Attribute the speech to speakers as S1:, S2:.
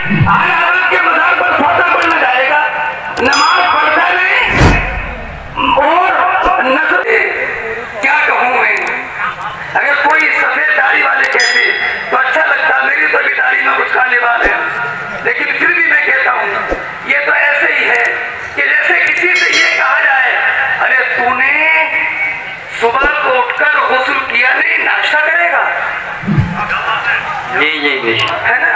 S1: आज आदत के मजार पर फतवा पढ़ना जाएगा, नमाज पढ़ता नहीं और नजर क्या कहूँ मैं। अगर कोई सफेद दाढ़ी वाले कहते तो अच्छा लगता, मेरी तो भी दाढ़ी में कुछ खाने वाले हैं, लेकिन फिर भी मैं कहता हूँ ये तो ऐसे ही है कि जैसे किसी से ये कहा जाए, अरे तूने सुबह को उठकर गुस्ल किया नहीं, नाश्ता करेगा?
S2: जी जी
S1: है ना।